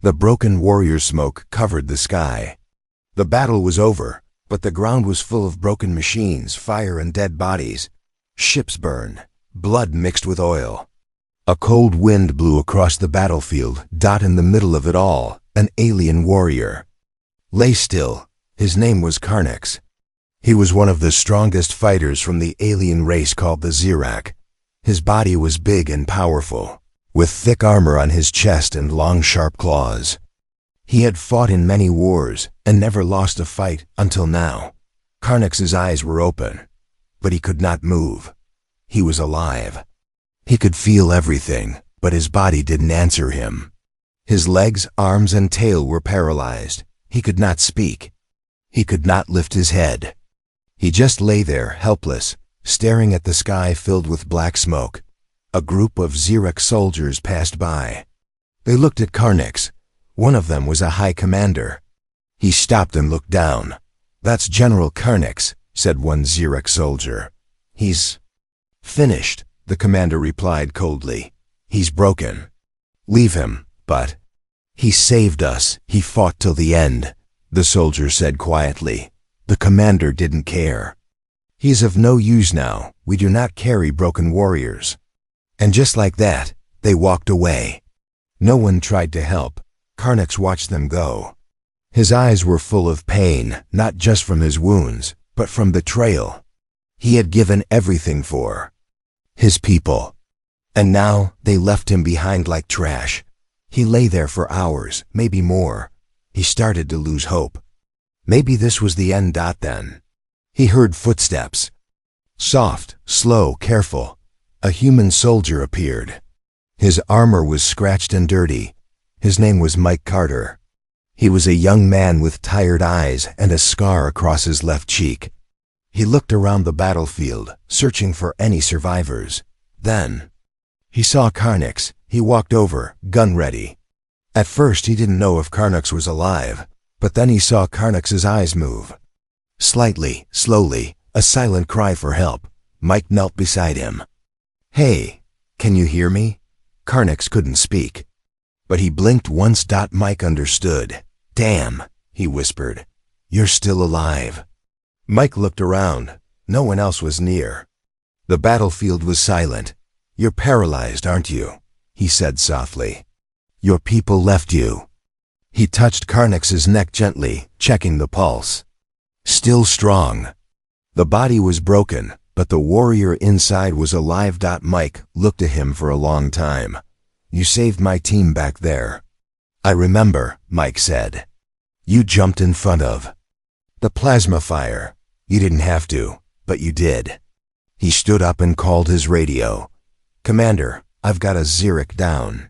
The broken warrior smoke covered the sky. The battle was over, but the ground was full of broken machines, fire, and dead bodies. Ships burned, blood mixed with oil. A cold wind blew across the battlefield. In the middle of it all, an alien warrior lay still. His name was Carnix. He was one of the strongest fighters from the alien race called the Zirak. His body was big and powerful, with thick armor on his chest and long sharp claws. He had fought in many wars and never lost a fight until now. Carnix's eyes were open, but he could not move. He was alive. He could feel everything, but his body didn't answer him. His legs, arms, and tail were paralyzed. He could not speak. He could not lift his head. He just lay there, helpless, staring at the sky filled with black smoke. A group of Zirak soldiers passed by. They looked at Carnix. One of them was a high commander. He stopped and looked down. "That's General Carnix," said one Zirak soldier. "He's finished," the commander replied coldly. "He's broken. Leave him." "But he saved us. He fought till the end," the soldier said quietly. The commander didn't care. "He's of no use now. We do not carry broken warriors." And just like that, they walked away. No one tried to help. Carnix watched them go. His eyes were full of pain, not just from his wounds, but from betrayal. He had given everything for his people, and now they left him behind like trash. He lay there for hours, maybe more. He started to lose hope. Maybe this was the end. Then he heard footsteps. Soft, slow, careful. A human soldier appeared. His armor was scratched and dirty. His name was Mike Carter. He was a young man with tired eyes and a scar across his left cheek. He looked around the battlefield, searching for any survivors. Then he saw Carnix. He walked over, gun ready. At first he didn't know if Carnix was alive, but then he saw Carnix's eyes move. Slightly, slowly, a silent cry for help. Mike knelt beside him. "Hey, can you hear me?" Carnix couldn't speak, but he blinked once. Mike understood. "Damn," he whispered. "You're still alive." Mike looked around. No one else was near. The battlefield was silent. "You're paralyzed, aren't you?" he said softly. "Your people left you." He touched Carnix's neck gently, checking the pulse. Still strong. The body was broken, but the warrior inside was alive. Mike looked at him for a long time. "You saved my team back there." "I remember," Mike said. "You jumped in front of the plasma fire. You didn't have to, but you did." He stood up and called his radio. "Commander, I've got a Zirak down."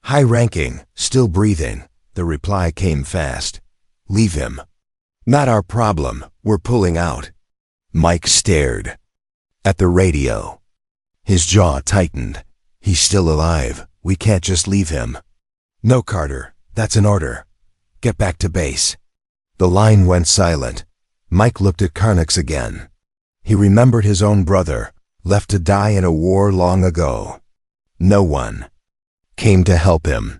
"High ranking, still breathing." The reply came fast. "Leave him." "Not our problem. We're pulling out." Mike stared at the radio. His jaw tightened. "He's still alive. We can't just leave him." "No, Carter. That's an order. Get back to base." The line went silent. Mike looked at Carnix again. He remembered his own brother, left to die in a war long ago. No one came to help him.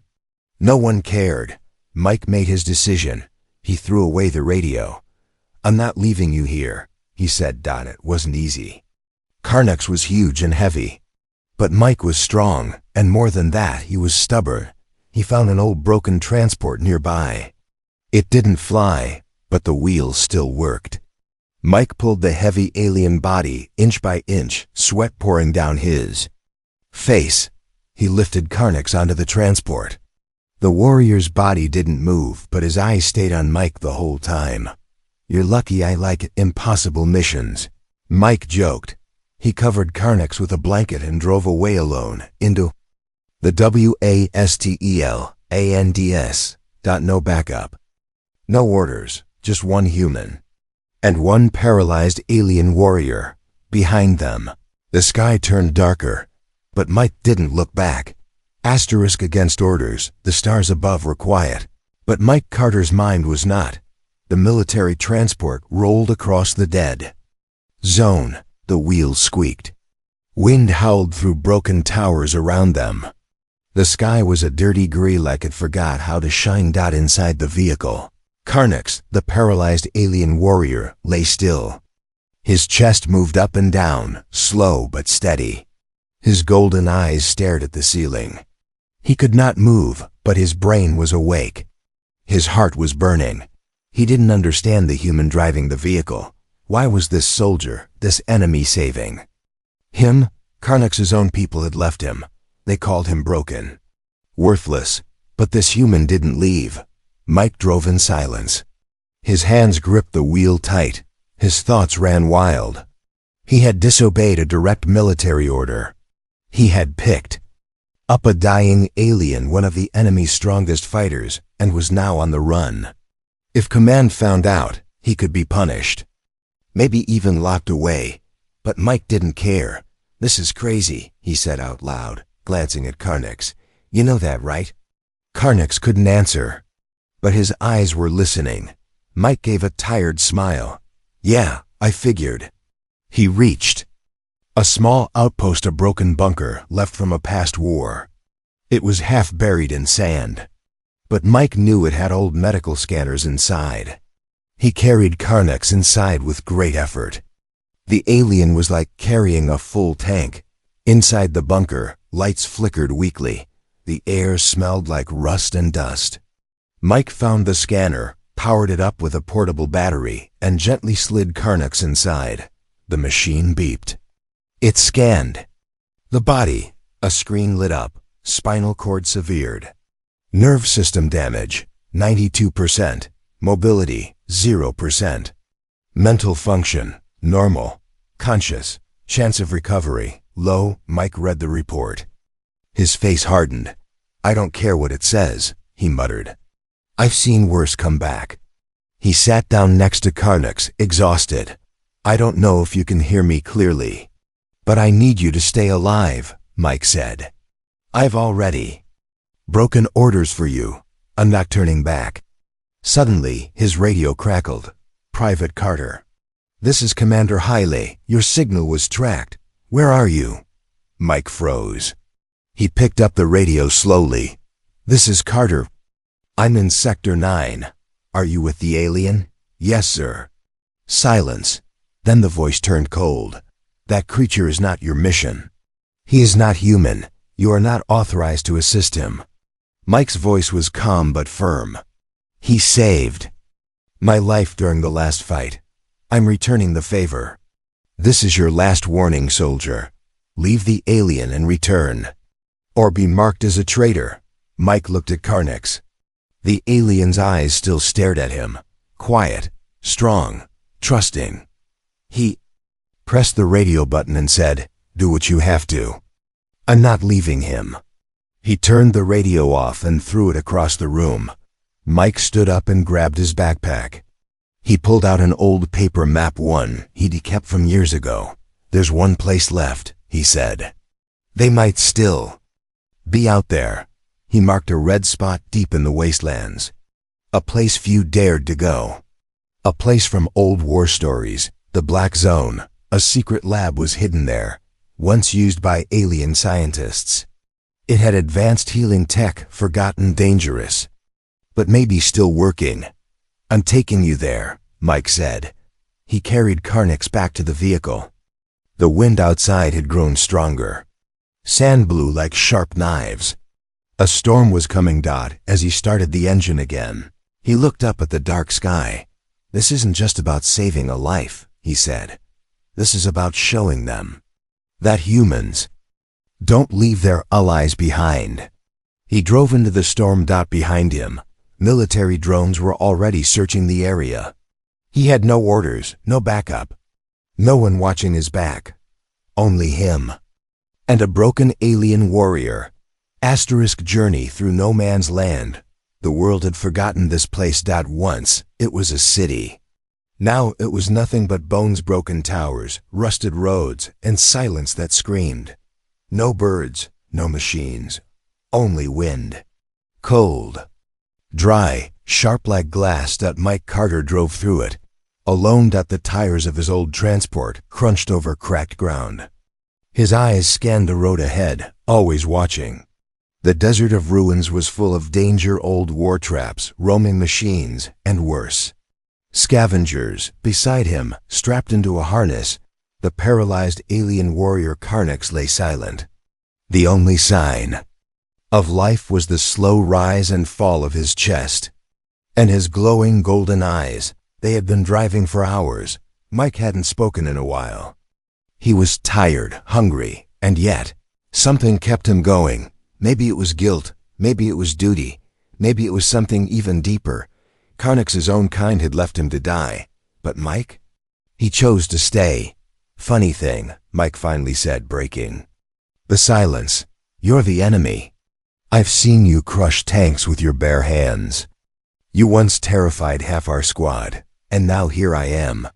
No one cared. Mike made his decision. He threw away the radio. "I'm not leaving you here," he said. It wasn't easy. Carnix was huge and heavy, but Mike was strong, and more than that, he was stubborn. He found an old broken transport nearby. It didn't fly, but the wheels still worked. Mike pulled the heavy alien body inch by inch, sweat pouring down his face. He lifted Carnix onto the transport. The warrior's body didn't move, but his eyes stayed on Mike the whole time. "You're lucky I like impossible missions," Mike joked. He covered Carnix with a blanket and drove away alone into the WASTELANDS. No backup. No orders, just one human. And one paralyzed alien warrior behind them. The sky turned darker, but Mike didn't look back. Asterisk against orders, the stars above were quiet. But Mike Carter's mind was not. The military transport rolled across the dead zone. The wheels squeaked. Wind howled through broken towers around them. The sky was a dirty gray like it forgot how to shine. Inside the vehicle, Karnix, the paralyzed alien warrior, lay still. His chest moved up and down, slow but steady. His golden eyes stared at the ceiling. He could not move, but his brain was awake. His heart was burning. He didn't understand the human driving the vehicle. Why was this soldier, this enemy, saving him? Karnix's own people had left him. They called him broken, worthless. But this human didn't leave. Mike drove in silence. His hands gripped the wheel tight. His thoughts ran wild. He had disobeyed a direct military order. He had picked up a dying alien, one of the enemy's strongest fighters, and was now on the run. If command found out, he could be punished, maybe even locked away. But Mike didn't care. "This is crazy," he said out loud, glancing at Karnix. "You know that, right?" Karnix couldn't answer, but his eyes were listening. Mike gave a tired smile. "Yeah, I figured." He reached a small outpost, a broken bunker left from a past war. It was half buried in sand, but Mike knew it had old medical scanners inside. He carried Karnix inside with great effort. The alien was like carrying a full tank. Inside the bunker, lights flickered weakly. The air smelled like rust and dust. Mike found the scanner, powered it up with a portable battery, and gently slid Karnix inside. The machine beeped. It scanned the body. A screen lit up. Spinal cord severed. Nerve system damage, 92%. Mobility, 0%. Mental function, normal. Conscious, chance of recovery, low. Mike read the report. His face hardened. "I don't care what it says," he muttered. "I've seen worse come back." He sat down next to Karnix, exhausted. "I don't know if you can hear me clearly, but I need you to stay alive," Mike said. "I've already broken orders for you. I'm not turning back." Suddenly, his radio crackled. "Private Carter. This is Commander Haile. Your signal was tracked. Where are you?" Mike froze. He picked up the radio slowly. "This is Carter. I'm in Sector 9. Are you with the alien?" "Yes, sir." Silence. Then the voice turned cold. "That creature is not your mission. He is not human. You are not authorized to assist him." Mike's voice was calm but firm. "He saved my life during the last fight. I'm returning the favor. This is your last warning, soldier. Leave the alien and return, or be marked as a traitor." Mike looked at Karnix. The alien's eyes still stared at him, quiet, strong, trusting. He pressed the radio button and said, "Do what you have to. I'm not leaving him." He turned the radio off and threw it across the room. Mike stood up and grabbed his backpack. He pulled out an old paper map, one he'd kept from years ago. "There's one place left," he said. "They might still be out there." He marked a red spot deep in the wastelands. A place few dared to go. A place from old war stories, the Black Zone. A secret lab was hidden there, once used by alien scientists. It had advanced healing tech, forgotten, dangerous, but maybe still working. "I'm taking you there," Mike said. He carried Karnix back to the vehicle. The wind outside had grown stronger. Sand blew like sharp knives. A storm was coming. As he started the engine again, he looked up at the dark sky. "This isn't just about saving a life," he said. "This is about showing them that humans don't leave their allies behind." He drove into the storm. Behind him, military drones were already searching the area. He had no orders, no backup, no one watching his back. Only him and a broken alien warrior. Asterisk journey through no man's land. The world had forgotten this place. Once, it was a city. Now it was nothing but bones, broken towers, rusted roads, and silence that screamed. No birds, no machines, only wind. Cold, dry, sharp like glass. Mike Carter drove through it, alone. The tires of his old transport crunched over cracked ground. His eyes scanned the road ahead, always watching. The desert of ruins was full of old war traps, roaming machines, and worse. Scavengers, beside him, strapped into a harness, the paralyzed alien warrior Carnix lay silent. The only sign of life was the slow rise and fall of his chest. And his glowing golden eyes. They had been driving for hours. Mike hadn't spoken in a while. He was tired, hungry, and yet, something kept him going. Maybe it was guilt, maybe it was duty, maybe it was something even deeper. Carnix's own kind had left him to die. But Mike? He chose to stay. Funny thing, Mike finally said, breaking the silence. You're the enemy. I've seen you crush tanks with your bare hands. You once terrified half our squad, and now here I am,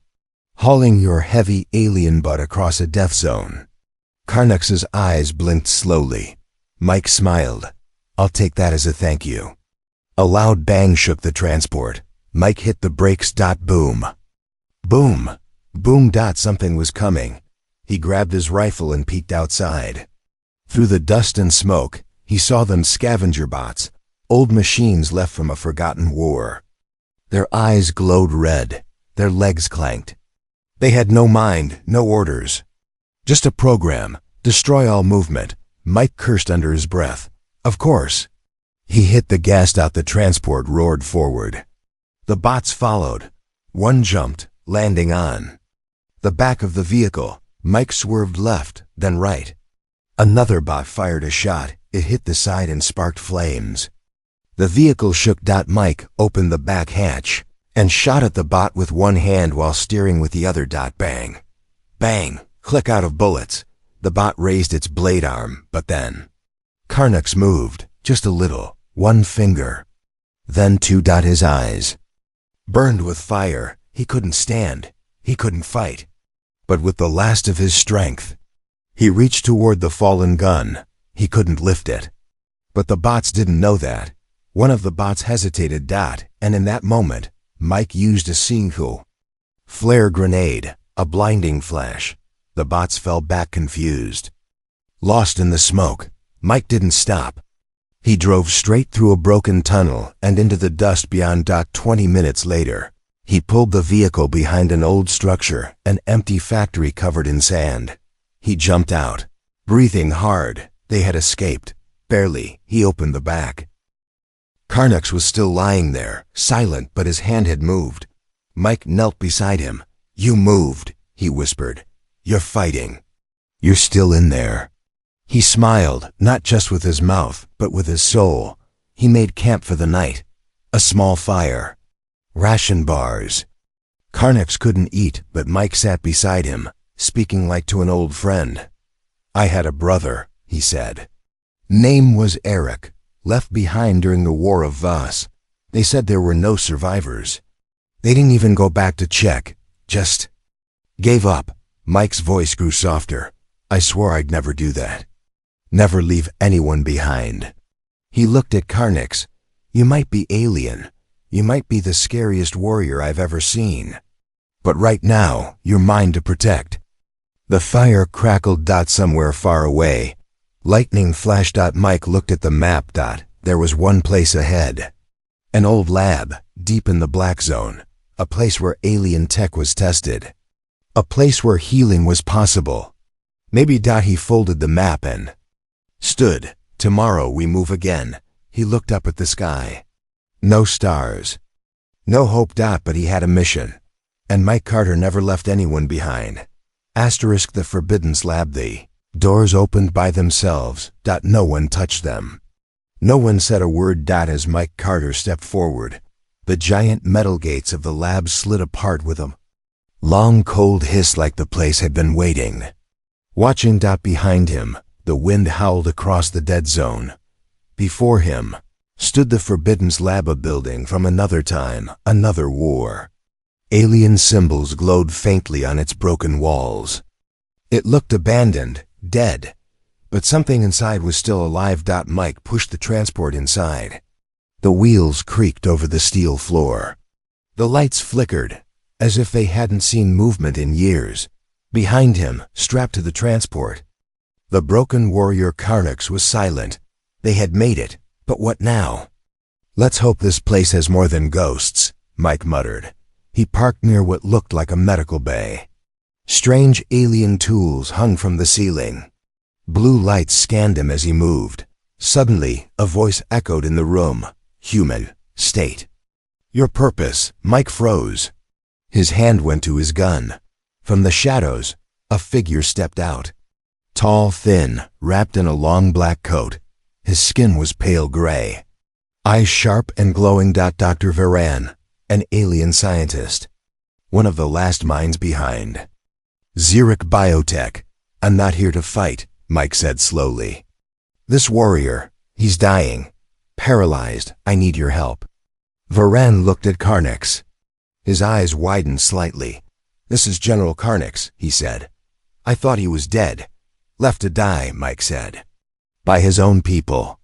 hauling your heavy alien butt across a death zone. Carnix's eyes blinked slowly. Mike smiled. I'll take that as a thank you. A loud bang shook the transport. Mike hit the brakes. Boom. Boom. Boom. Something was coming. He grabbed his rifle and peeked outside. Through the dust and smoke, he saw them scavenger bots, old machines left from a forgotten war. Their eyes glowed red. Their legs clanked. They had no mind, no orders. Just a program. Destroy all movement. Mike cursed under his breath. Of course. He hit the gas. The transport roared forward. The bots followed. One jumped, landing on the back of the vehicle. Mike swerved left, then right. Another bot fired a shot. It hit the side and sparked flames. The vehicle shook. Mike opened the back hatch and shot at the bot with one hand while steering with the other. Bang. Bang. Click out of bullets. The bot raised its blade arm, but then Carnix moved, just a little, one finger. Then two. His eyes burned with fire. He couldn't stand. He couldn't fight. But with the last of his strength, he reached toward the fallen gun. He couldn't lift it. But the bots didn't know that. One of the bots hesitated. And in that moment, Mike used a Sinku flare grenade, a blinding flash. The bots fell back confused. Lost in the smoke, Mike didn't stop. He drove straight through a broken tunnel and into the dust beyond. 20 minutes later, he pulled the vehicle behind an old structure, an empty factory covered in sand. He jumped out, breathing hard. They had escaped. Barely. He opened the back. Carnix was still lying there, silent, but his hand had moved. Mike knelt beside him. You moved, he whispered. You're fighting. You're still in there. He smiled, not just with his mouth, but with his soul. He made camp for the night. A small fire. Ration bars. Carnix couldn't eat, but Mike sat beside him, speaking like to an old friend. I had a brother, he said. Name was Eric, left behind during the War of Voss. They said there were no survivors. They didn't even go back to check, just gave up. Mike's voice grew softer. I swore I'd never do that. Never leave anyone behind. He looked at Carnix. You might be alien. You might be the scariest warrior I've ever seen. But right now, you're mine to protect. The fire crackled. Somewhere far away. Lightning flashed. Mike looked at the map. There was one place ahead. An old lab, deep in the black zone. A place where alien tech was tested. A place where healing was possible. Maybe. He folded the map and stood. Tomorrow we move again. He looked up at the sky. No stars. No hope. But he had a mission. And Mike Carter never left anyone behind. Asterisk the Forbidden Lab. The doors opened by themselves. No one touched them. No one said a word. As Mike Carter stepped forward, the giant metal gates of the lab slid apart with a long cold hiss, like the place had been waiting. Watching. Behind him, the wind howled across the dead zone. Before him stood the Forbidden Lab, a building from another time, another war. Alien symbols glowed faintly on its broken walls. It looked abandoned, dead, but something inside was still alive. Mike pushed the transport inside. The wheels creaked over the steel floor. The lights flickered, as if they hadn't seen movement in years. Behind him, strapped to the transport, the broken warrior Carnix was silent. They had made it, but what now? Let's hope this place has more than ghosts, Mike muttered. He parked near what looked like a medical bay. Strange alien tools hung from the ceiling. Blue lights scanned him as he moved. Suddenly, a voice echoed in the room. Human, state. Your purpose. Mike froze. His hand went to his gun. From the shadows, a figure stepped out. Tall, thin, wrapped in a long black coat. His skin was pale gray. Eyes sharp and glowing. Dr. Varan, an alien scientist. One of the last minds behind. Zurich Biotech. I'm not here to fight, Mike said slowly. This warrior, he's dying. Paralyzed. I need your help. Varan looked at Carnix. His eyes widened slightly. This is General Carnix, he said. I thought he was dead. Left to die, Mike said. By his own people.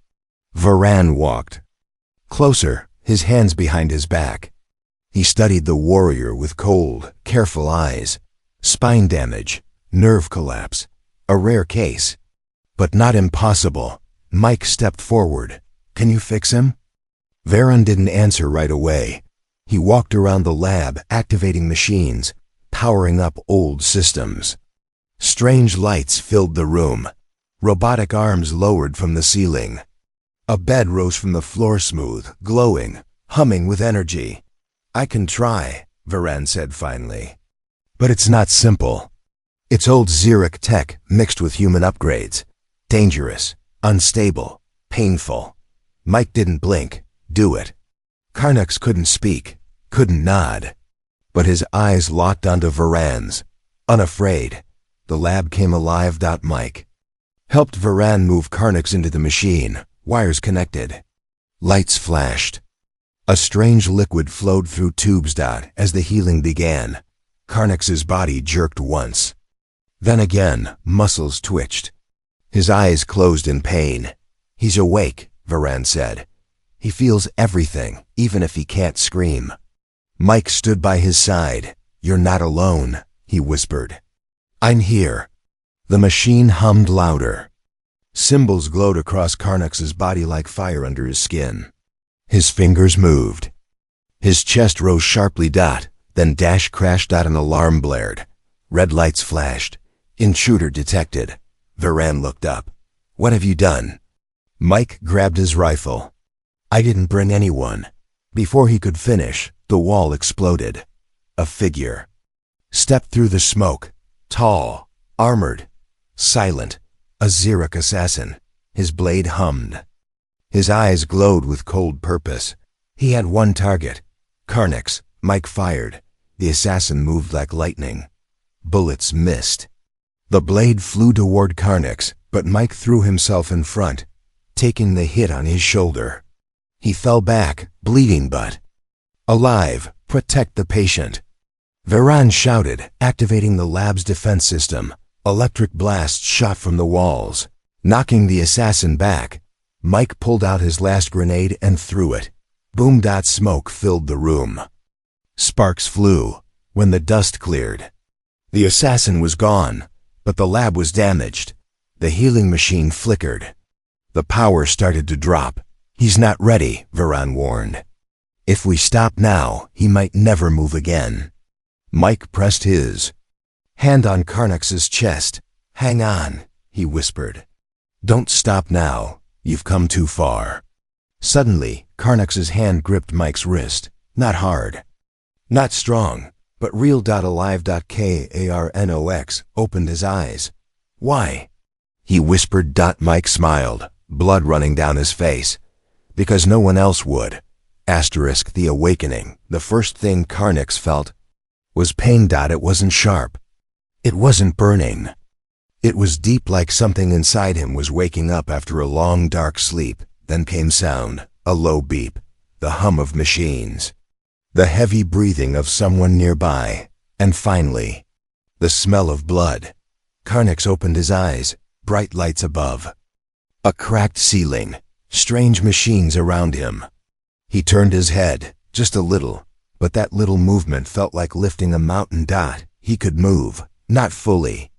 Varan walked closer, his hands behind his back. He studied the warrior with cold, careful eyes. Spine damage, nerve collapse, a rare case. But not impossible. Mike stepped forward. Can you fix him? Varan didn't answer right away. He walked around the lab, activating machines, powering up old systems. Strange lights filled the room. Robotic arms lowered from the ceiling. A bed rose from the floor smooth, glowing, humming with energy. I can try, Varan said finally. But it's not simple. It's old Zurich tech mixed with human upgrades. Dangerous, unstable, painful. Mike didn't blink. Do it. Carnix couldn't speak, couldn't nod. But his eyes locked onto Varan's. Unafraid. The lab came alive. Mike helped Varan move Carnix into the machine, wires connected. Lights flashed. A strange liquid flowed through tubes. As the healing began, Carnix's body jerked once. Then again, muscles twitched. His eyes closed in pain. He's awake, Varan said. He feels everything, even if he can't scream. Mike stood by his side. You're not alone, he whispered. I'm here. The machine hummed louder. Symbols glowed across Carnix's body like fire under his skin. His fingers moved. His chest rose sharply. Then dash crashed. An alarm blared. Red lights flashed. Intruder detected. Varan looked up. What have you done? Mike grabbed his rifle. I didn't bring anyone. Before he could finish, the wall exploded. A figure stepped through the smoke. Tall, armored, silent. A Zurich assassin. His blade hummed. His eyes glowed with cold purpose. He had one target. Carnix. Mike fired. The assassin moved like lightning. Bullets missed. The blade flew toward Carnix, but Mike threw himself in front, taking the hit on his shoulder. He fell back, bleeding but alive. Protect the patient. Varan shouted, activating the lab's defense system. Electric blasts shot from the walls, knocking the assassin back. Mike pulled out his last grenade and threw it. Boom. Smoke filled the room. Sparks flew. When the dust cleared, the assassin was gone, but the lab was damaged. The healing machine flickered. The power started to drop. He's not ready, Varan warned. If we stop now, he might never move again. Mike pressed his hand on Carnix's chest. Hang on, he whispered. Don't stop now. You've come too far. Suddenly, Carnix's hand gripped Mike's wrist. Not hard. Not strong, but real. Alive. Karnox opened his eyes. Why? He whispered. Mike smiled, blood running down his face. Because no one else would. Asterisk the awakening. The first thing Carnix felt was pain. It wasn't sharp. It wasn't burning. It was deep, like something inside him was waking up after a long dark sleep. Then came sound, a low beep, the hum of machines, the heavy breathing of someone nearby, and finally, the smell of blood. Carnix opened his eyes, bright lights above. A cracked ceiling, strange machines around him. He turned his head, just a little, but that little movement felt like lifting a mountain. He could move, not fully,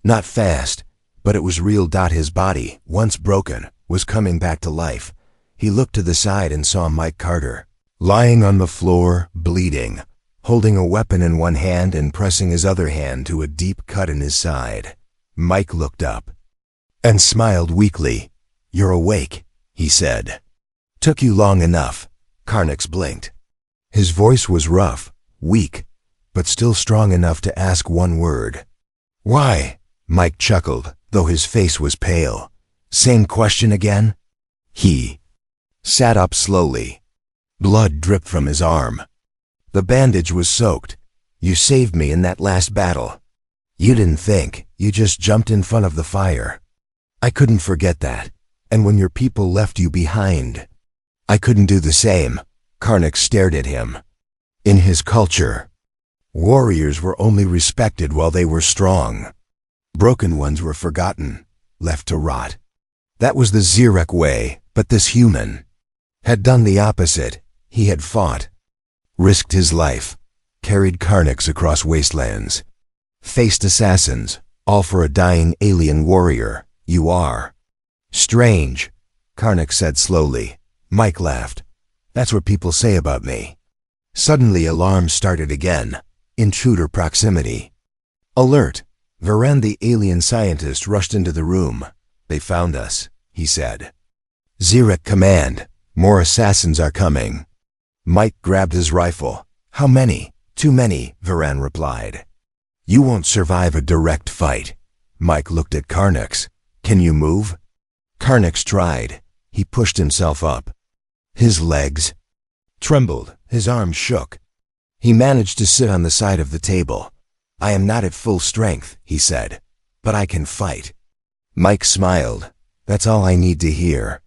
not fast, but it was real. His body, once broken, was coming back to life. He looked to the side and saw Mike Carter, lying on the floor, bleeding, holding a weapon in one hand and pressing his other hand to a deep cut in his side. Mike looked up and smiled weakly. "You're awake," he said. "Took you long enough." Carnix blinked. His voice was rough, weak, but still strong enough to ask one word. "Why?" Mike chuckled, though his face was pale. "Same question again?" He sat up slowly. Blood dripped from his arm. The bandage was soaked. "You saved me in that last battle. You didn't think, you just jumped in front of the fire. I couldn't forget that. And when your people left you behind, I couldn't do the same." Carnix stared at him. In his culture, warriors were only respected while they were strong. Broken ones were forgotten, left to rot. That was the Xerec way, but this human had done the opposite. He had fought, risked his life, carried Carnix across wastelands, faced assassins, all for a dying alien warrior. "You are strange," Carnix said slowly. Mike laughed. "That's what people say about me." Suddenly alarms started again. Intruder proximity. "Alert!" Varan, the alien scientist, rushed into the room. "They found us," he said. "Xerec command. More assassins are coming." Mike grabbed his rifle. "How many?" "Too many," Varan replied. "You won't survive a direct fight." Mike looked at Carnix. "Can you move?" Carnix tried. He pushed himself up. His legs trembled. His arms shook. He managed to sit on the side of the table. "I am not at full strength," he said, "but I can fight." Mike smiled. "That's all I need to hear."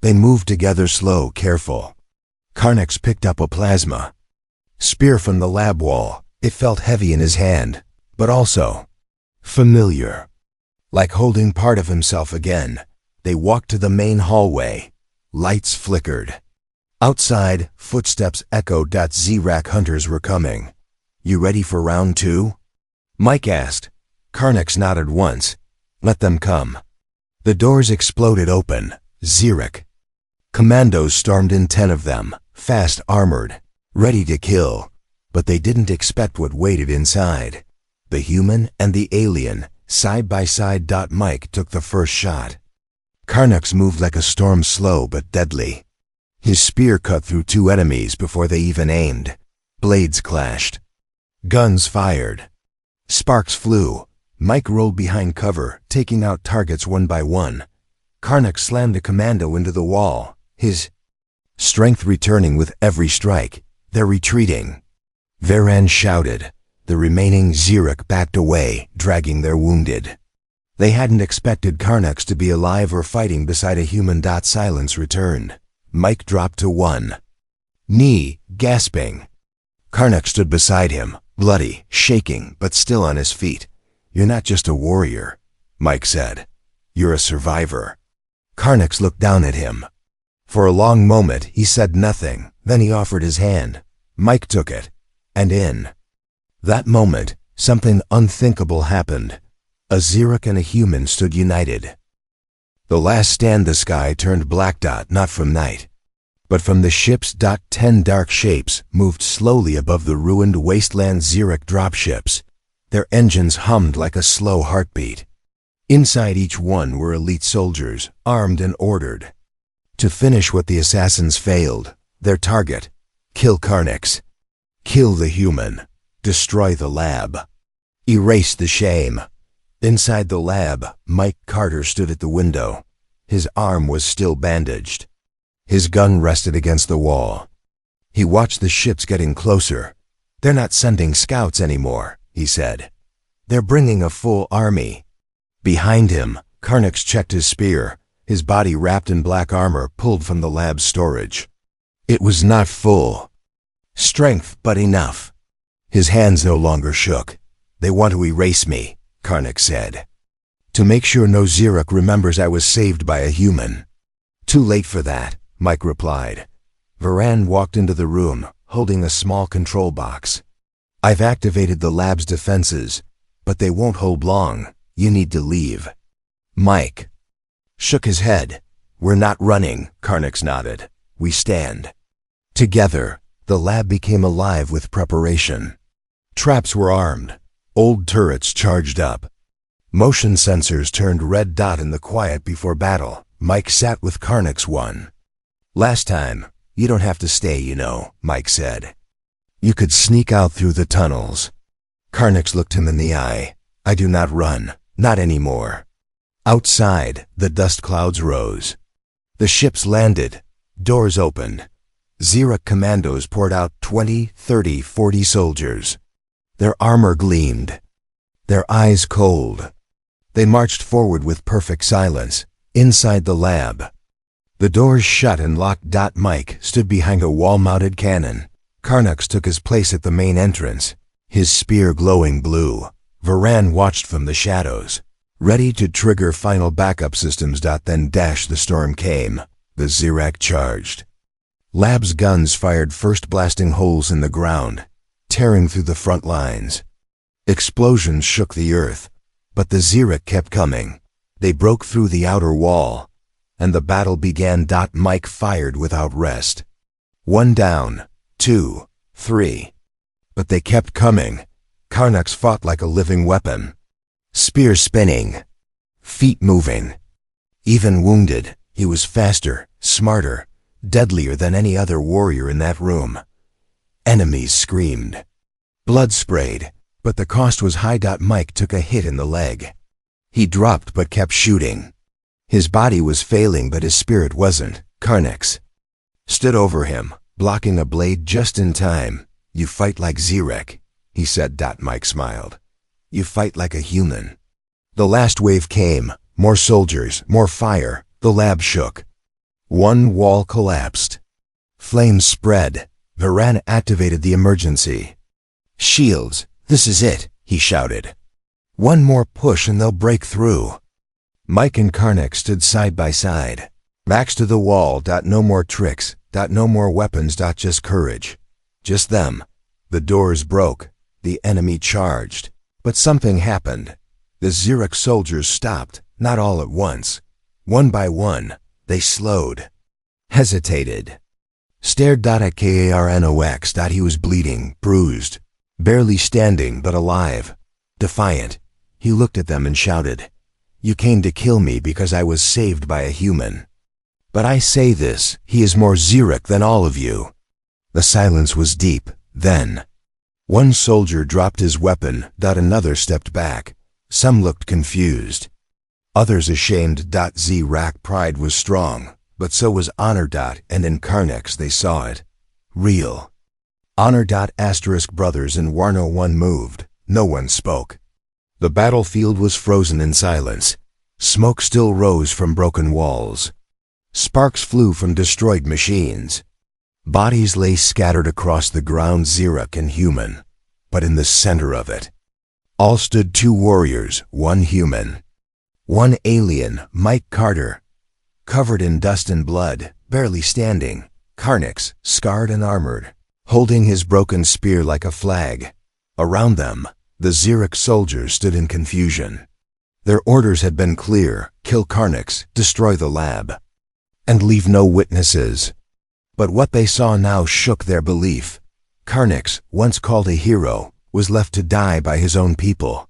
They moved together, slow, careful. Carnix picked up a plasma spear from the lab wall. It felt heavy in his hand, but also familiar, like holding part of himself again. They walked to the main hallway. Lights flickered. Outside, footsteps echoed. Xerec hunters were coming. "You ready for round 2? Mike asked. Carnix nodded once. "Let them come." The doors exploded open. Xerec commandos stormed in, 10 of them, fast armored, ready to kill. But they didn't expect what waited inside. The human and the alien, side by side. Mike took the first shot. Carnix moved like a storm, slow but deadly. His spear cut through 2 enemies before they even aimed. Blades clashed. Guns fired. Sparks flew. Mike rolled behind cover, taking out targets one by one. Carnix slammed a commando into the wall, his strength returning with every strike. "They're retreating." Varan shouted. The remaining Xerec backed away, dragging their wounded. They hadn't expected Carnix to be alive or fighting beside a human. Silence returned. Mike dropped to one knee, gasping. Carnix stood beside him, bloody, shaking, but still on his feet. "You're not just a warrior," Mike said. "You're a survivor." Carnix looked down at him. For a long moment he said nothing, then he offered his hand. Mike took it, and in that moment, something unthinkable happened. A Xerec and a human stood united. The last stand. The sky turned black. Not from night, but from the ships. 10 dark shapes moved slowly above the ruined wasteland. Xerec dropships. Their engines hummed like a slow heartbeat. Inside each one were elite soldiers, armed and ordered to finish what the assassins failed. Their target: kill Carnix, kill the human, destroy the lab, erase the shame. Inside the lab, Mike Carter stood at the window. His arm was still bandaged. His gun rested against the wall. He watched the ships getting closer. "They're not sending scouts anymore," he said. "They're bringing a full army." Behind him, Carnix checked his spear, his body wrapped in black armor pulled from the lab's storage. It was not full strength, but enough. His hands no longer shook. "They want to erase me," Carnix said. "To make sure no Xerec remembers I was saved by a human." "Too late for that," Mike replied. Varan walked into the room, holding a small control box. "I've activated the lab's defenses, but they won't hold long. You need to leave." Mike shook his head. We're not running, Karnix nodded. We stand. Together, the lab became alive with preparation. Traps were armed. Old turrets charged up. Motion sensors turned red dot in the quiet before battle. Mike sat with Karnix 1. Last time, you don't have to stay, you know, Mike said. You could sneak out through the tunnels. Karnix looked him in the eye. I do not run, not anymore. Outside, the dust clouds rose. The ships landed. Doors opened. Xeric commandos poured out 20, 30, 40 soldiers. Their armor gleamed. Their eyes cold. They marched forward with perfect silence, inside the lab. The doors shut and locked. Mike stood behind a wall-mounted cannon. Karnix took his place at the main entrance, his spear glowing blue. Varan watched from the shadows, ready to trigger final backup systems. Then the storm came. The Xeric charged. Lab's guns fired first, blasting holes in the ground, tearing through the front lines. Explosions shook the earth, but the Xeric kept coming. They broke through the outer wall, and the battle began. Mike fired without rest. 1 down, 2, 3. But they kept coming. Karnix fought like a living weapon. Spear spinning, feet moving. Even wounded, he was faster, smarter, deadlier than any other warrior in that room. Enemies screamed. Blood sprayed, but the cost was high. Mike took a hit in the leg. He dropped but kept shooting. His body was failing, but his spirit wasn't. Karnix stood over him, blocking a blade just in time. You fight like Xeric, he said. Mike smiled. You fight like a human. The last wave came. More soldiers, more fire. The lab shook. One wall collapsed. Flames spread. Varan activated the emergency. Shields, this is it, he shouted. One more push and they'll break through. Mike and Karnix stood side by side. Backs to the wall. No more tricks. No more weapons. Just courage. Just them. The doors broke. The enemy charged. But something happened. The Xeric soldiers stopped, not all at once. One by one, they slowed. Hesitated. Stared. At Karnox. He was bleeding, bruised. Barely standing, but alive. Defiant. He looked at them and shouted, You came to kill me because I was saved by a human. But I say this, he is more Xeric than all of you. The silence was deep. Then one soldier dropped his weapon. Another stepped back. Some looked confused. Others ashamed. Xeric pride was strong, but so was honor. And in Karnix they saw it. Real. Honor. Brothers and Warno 1 moved. No one spoke. The battlefield was frozen in silence. Smoke still rose from broken walls. Sparks flew from destroyed machines. Bodies lay scattered across the ground, Xeric and human. But in the center of it, all stood 2 warriors, 1 human. 1 alien, Mike Carter, covered in dust and blood, barely standing. Karnix, scarred and armored, holding his broken spear like a flag. Around them, the Xeric soldiers stood in confusion. Their orders had been clear: kill Karnix, destroy the lab, and leave no witnesses. But what they saw now shook their belief. Karnix, once called a hero, was left to die by his own people.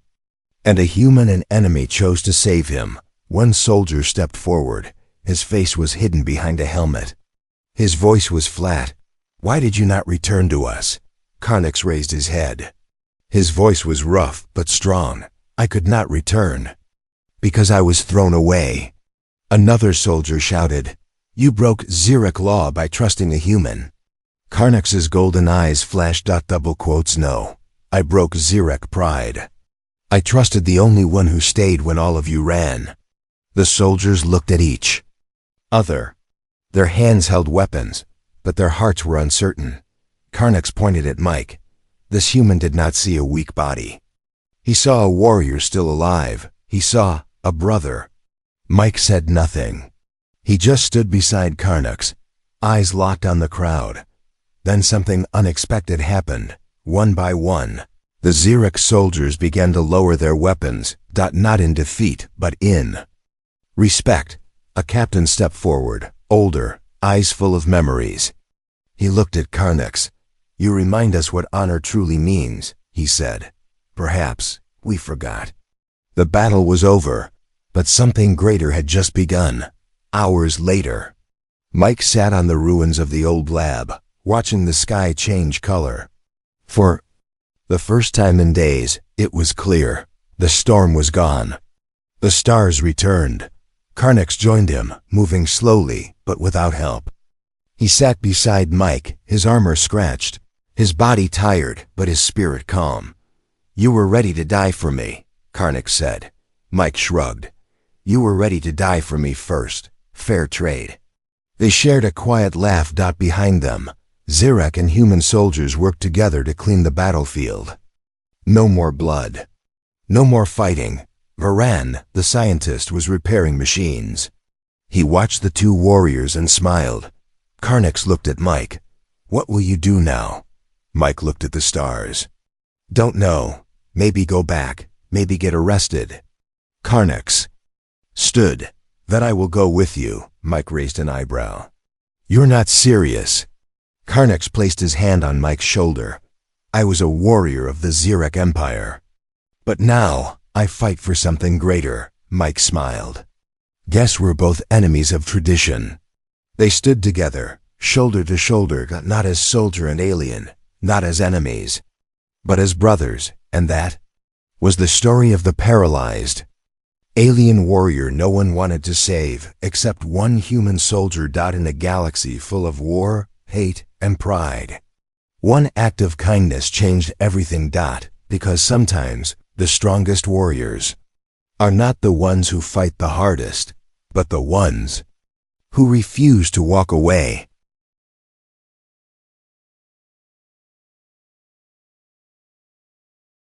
And a human and enemy chose to save him. One soldier stepped forward. His face was hidden behind a helmet. His voice was flat. Why did you not return to us? Karnix raised his head. His voice was rough but strong. I could not return, because I was thrown away. Another soldier shouted, You broke Xeric law by trusting a human. Karnix's golden eyes flashed. No, I broke Xeric pride. I trusted the only one who stayed when all of you ran. The soldiers looked at each other. Their hands held weapons, but their hearts were uncertain. Karnix pointed at Mike. This human did not see a weak body. He saw a warrior still alive. He saw a brother. Mike said nothing. He just stood beside Karnix, eyes locked on the crowd. Then something unexpected happened. One by one, the Xeric soldiers began to lower their weapons, not in defeat, but in respect. A captain stepped forward, older, eyes full of memories. He looked at Carnix. "You remind us what honor truly means," he said. "Perhaps we forgot." The battle was over, but something greater had just begun. Hours later, Mike sat on the ruins of the old lab, watching the sky change color. For the first time in days, it was clear. The storm was gone. The stars returned. Carnix joined him, moving slowly, but without help. He sat beside Mike, his armor scratched, his body tired, but his spirit calm. "You were ready to die for me," Carnix said. Mike shrugged. "You were ready to die for me first. Fair trade." They shared a quiet laugh behind them. Zirek and human soldiers worked together to clean the battlefield. No more blood. No more fighting. Varan, the scientist, was repairing machines. He watched the two warriors and smiled. Carnix looked at Mike. "What will you do now?" Mike looked at the stars. "Don't know. Maybe go back. Maybe get arrested." Carnix stood. "Then I will go with you." Mike raised an eyebrow. "You're not serious." Carnix placed his hand on Mike's shoulder. "I was a warrior of the Zirek Empire. But now, I fight for something greater." Mike smiled. "Guess we're both enemies of tradition." They stood together, shoulder to shoulder, not as soldier and alien, not as enemies, but as brothers, and that was the story of the Paralyzed. Alien warrior no one wanted to save, except one human soldier in a galaxy full of war, hate, and pride. One act of kindness changed everything. Because sometimes the strongest warriors are not the ones who fight the hardest, but the ones who refuse to walk away.